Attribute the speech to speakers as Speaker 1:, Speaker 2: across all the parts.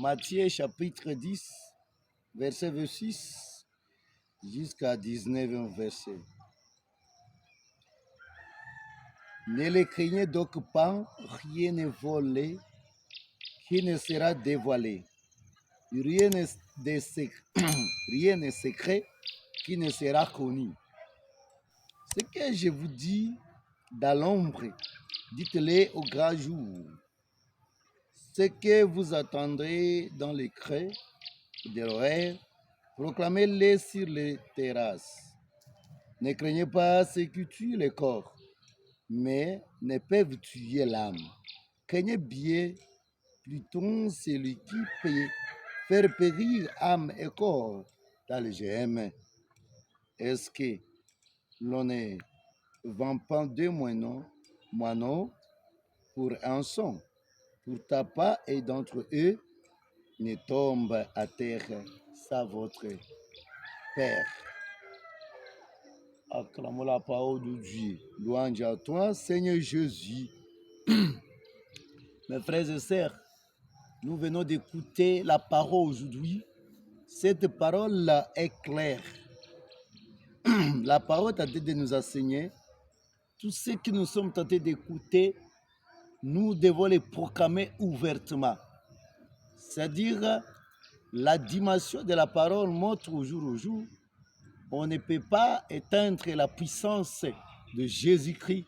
Speaker 1: Matthieu chapitre 10, verset 26 jusqu'à 19 verset. Ne les craignez donc pas, rien n'est volé, qui ne sera dévoilé. Rien n'est secret qui ne sera connu. Ce que je vous dis dans l'ombre, dites-le au grand jour. Ce que vous attendrez dans les creux de l'horaire, proclamez-le sur les terrasses. Ne craignez pas ceux qui tuent le corps, mais ne peuvent tuer l'âme. Craignez bien plutôt celui qui peut faire périr âme et corps dans le GM. Est-ce que l'on ne vend pas deux moineaux pour un son, pour tapas et d'entre eux ne tombe à terre sans votre Père. Acclamons la parole de Dieu. Louange à toi, Seigneur Jésus. Mes frères et sœurs, nous venons d'écouter la parole aujourd'hui. Cette parole-là est claire. La parole est en train de nous enseigner. Tout ce que nous sommes tentés d'écouter, nous devons les proclamer ouvertement. C'est-à-dire, la dimension de la parole montre au jour. On ne peut pas éteindre la puissance de Jésus-Christ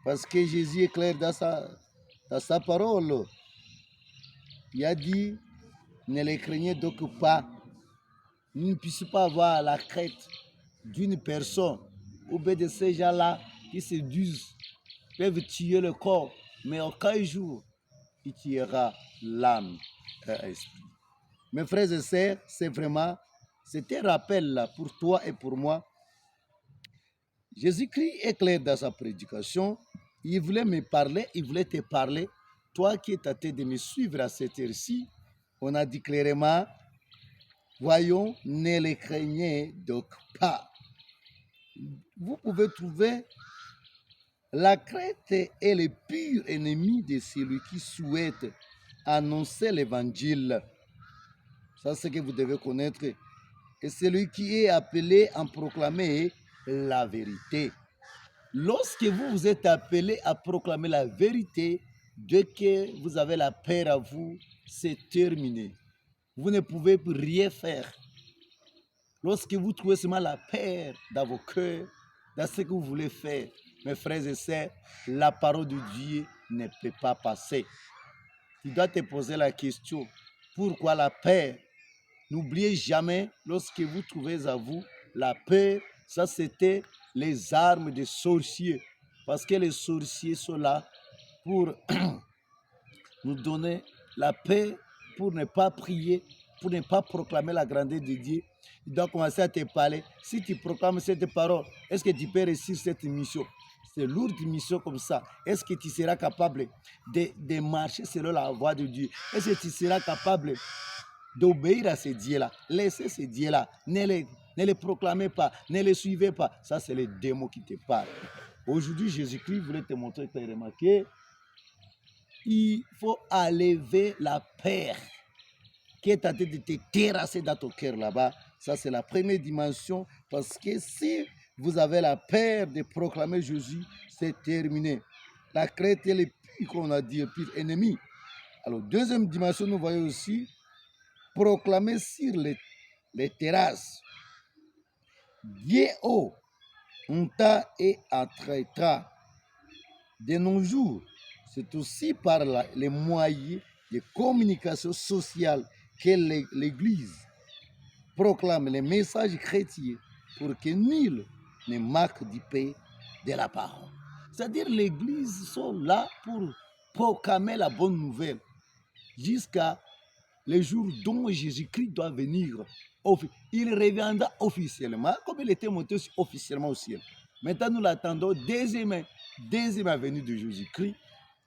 Speaker 1: parce que Jésus est clair dans sa parole. Il a dit, ne les craignez donc pas. Nous ne puissions pas avoir la crainte d'une personne ou bien de ces gens-là qui séduisent, peuvent tuer le corps, mais aucun jour, il tuera l'âme et l'esprit. Mes frères et sœurs, c'est un rappel là pour toi et pour moi. Jésus-Christ est clair dans sa prédication. Il voulait me parler, il voulait te parler. Toi qui es tenté de me suivre à cette heure-ci, on a dit clairement, voyons, ne les craignez donc pas. Vous pouvez trouver la crainte est le pur ennemi de celui qui souhaite annoncer l'évangile. Ça, c'est ce que vous devez connaître. Et celui qui est appelé à proclamer la vérité. Lorsque vous êtes appelé à proclamer la vérité, dès que vous avez la paix à vous, c'est terminé. Vous ne pouvez plus rien faire. Lorsque vous trouvez seulement la paix dans vos cœurs, dans ce que vous voulez faire, mes frères et sœurs, la parole de Dieu ne peut pas passer. Tu dois te poser la question, pourquoi la paix? N'oubliez jamais, lorsque vous trouvez à vous la paix, ça c'était les armes des sorciers. Parce que les sorciers sont là pour nous donner la paix, pour ne pas prier, pour ne pas proclamer la grandeur de Dieu. Il doit commencer à te parler. Si tu proclames cette parole, est-ce que tu peux réussir cette mission? C'est lourde mission comme ça. Est-ce que tu seras capable de marcher selon la voie de Dieu? Est-ce que tu seras capable d'obéir à ces dieux-là? Laissez ces dieux-là. Ne les proclamez pas, ne les suivez pas. Ça, c'est les démons qui te parlent. Aujourd'hui, Jésus-Christ voulait te montrer clairement qu'il faut enlever la peur qui est en train de te terrasser dans ton cœur là-bas. Ça, c'est la première dimension. Parce que si vous avez la peur de proclamer Jésus, c'est terminé. La crainte est le pire, qu'on a dit, le pire ennemi. Alors, deuxième dimension, nous voyons aussi proclamer sur les terrasses. Dieu haut, on t'a et attraitera. De nos jours, c'est aussi par les moyens de communication sociale que l'Église proclame les messages chrétiens pour que nul ne manque du paix de la parole. C'est-à-dire l'Église sont là pour proclamer la bonne nouvelle jusqu'à le jour dont Jésus-Christ doit venir. Il reviendra officiellement, comme il était monté officiellement au ciel. Maintenant, nous l'attendons, deuxième venue de Jésus-Christ.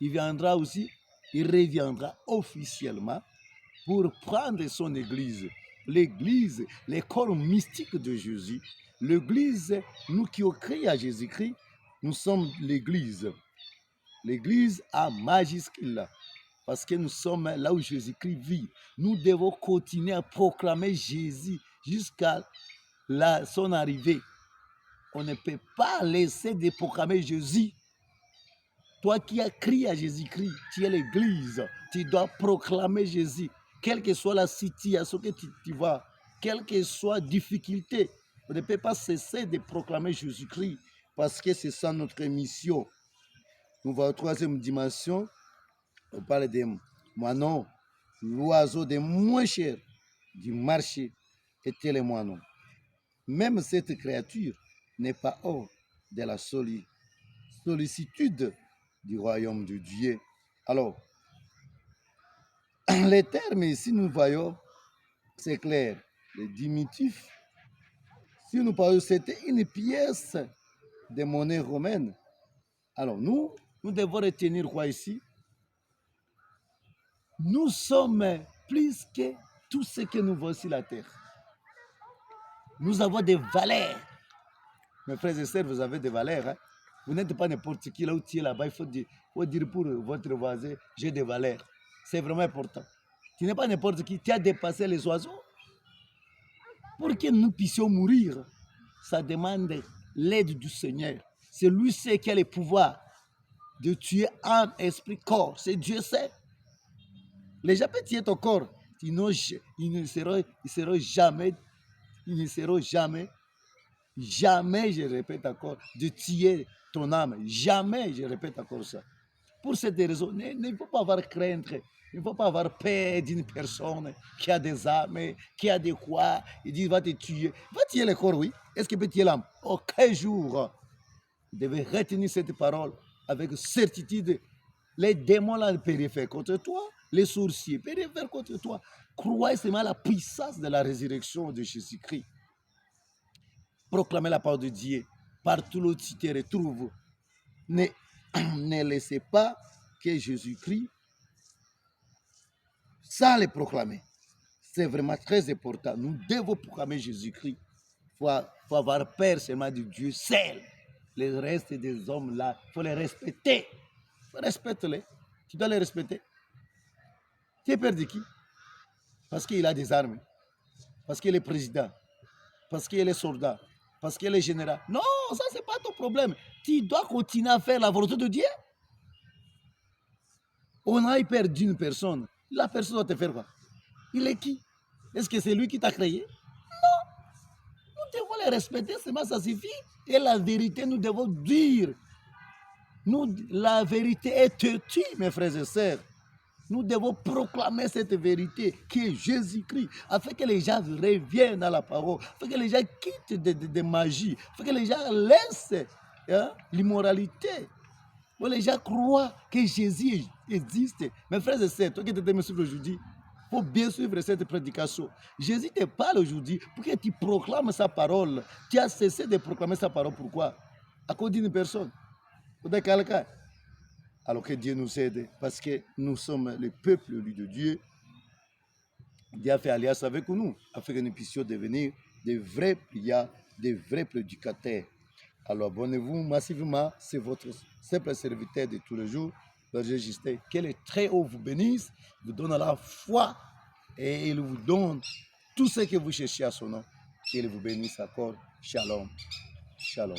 Speaker 1: Il viendra aussi, il reviendra officiellement pour prendre son église. L'église, les corps mystiques de Jésus. L'église, nous qui avons créé à Jésus-Christ, nous sommes l'église. L'église à majuscule. parce que nous sommes là où Jésus-Christ vit. Nous devons continuer à proclamer Jésus jusqu'à son arrivée. On ne peut pas laisser de proclamer Jésus. Toi qui as crié à Jésus-Christ, tu es l'Église, tu dois proclamer Jésus, quelle que soit la situation que tu vois, quelle que soit la difficulté. On ne peut pas cesser de proclamer Jésus-Christ parce que c'est ça notre mission. Nous voyons la troisième dimension, on parle de moineaux, l'oiseau des moins chers du marché était le moineau. Même cette créature n'est pas hors de la sollicitude du royaume de Dieu. Alors, les termes ici, nous voyons, c'est clair, le diminutif. Si nous parlons, c'était une pièce de monnaie romaine. Alors, nous devons retenir quoi ici? Nous sommes plus que tout ce que nous voyons sur la terre. Nous avons des valeurs. Mes frères et sœurs, vous avez des valeurs. Hein? Vous n'êtes pas n'importe qui là où tu es là-bas. Il faut dire pour votre voisin, j'ai des valeurs. C'est vraiment important. Tu n'es pas n'importe qui. Tu as dépassé les oiseaux. Pour que nous puissions mourir, ça demande l'aide du Seigneur. C'est lui seul qui a le pouvoir de tuer âme, esprit, corps. C'est Dieu seul. Les gens peuvent tuer ton corps. Ils ne seront jamais, je répète encore, de tuer ton âme. Jamais, je répète encore ça. Pour cette raison, il ne faut pas avoir crainte. Il ne faut pas avoir peur d'une personne qui a des armes, qui a des quoi. Il dit, il va te tuer. Il va tuer le corps, oui. Est-ce qu'il peut tuer l'âme? Aucun jour. Vous devez retenir cette parole avec certitude. Les démons là peuvent faire contre toi. Les sorciers peuvent faire contre toi. Croyez seulement la puissance de la résurrection de Jésus-Christ. Proclamez la parole de Dieu. Partout où tu te retrouves. Ne laissez pas que Jésus-Christ sans le proclamer. C'est vraiment très important. Nous devons proclamer Jésus-Christ. Il faut avoir peur seulement de Dieu seul. Les restes des hommes là, il faut les respecter. Respecte-les. Tu dois les respecter. Tu es peur de qui? Parce qu'il a des armes. Parce qu'il est président. Parce qu'il est soldat. Parce qu'il est général. Non, ça, ce n'est pas ton problème. Tu dois continuer à faire la volonté de Dieu. On a peur d'une personne. La personne doit te faire quoi? Il est qui? Est-ce que c'est lui qui t'a créé? Non. Nous devons les respecter, seulement ça suffit. Et la vérité, nous devons dire. La vérité est têtue, mes frères et sœurs. Nous devons proclamer cette vérité qui est Jésus-Christ, afin que les gens reviennent à la parole, afin que les gens quittent des magies, afin que les gens laissent l'immoralité. Les gens croient que Jésus existe. Mes frères et sœurs, toi qui me suivre aujourd'hui, il faut bien suivre cette prédication. Jésus te parle aujourd'hui pour que tu proclames sa parole. Tu as cessé de proclamer sa parole. Pourquoi? À cause d'une personne. Ou de quelqu'un. Alors que Dieu nous aide, parce que nous sommes le peuple de Dieu. Dieu a fait alliance avec nous, afin que nous puissions devenir des vrais prières, des vrais prédicateurs. Alors abonnez-vous massivement, c'est votre simple serviteur de tous les jours, Berger Justin. Que le Très-Haut vous bénisse, vous donne la foi et il vous donne tout ce que vous cherchez à son nom. Qu'il vous bénisse encore. Shalom. Shalom.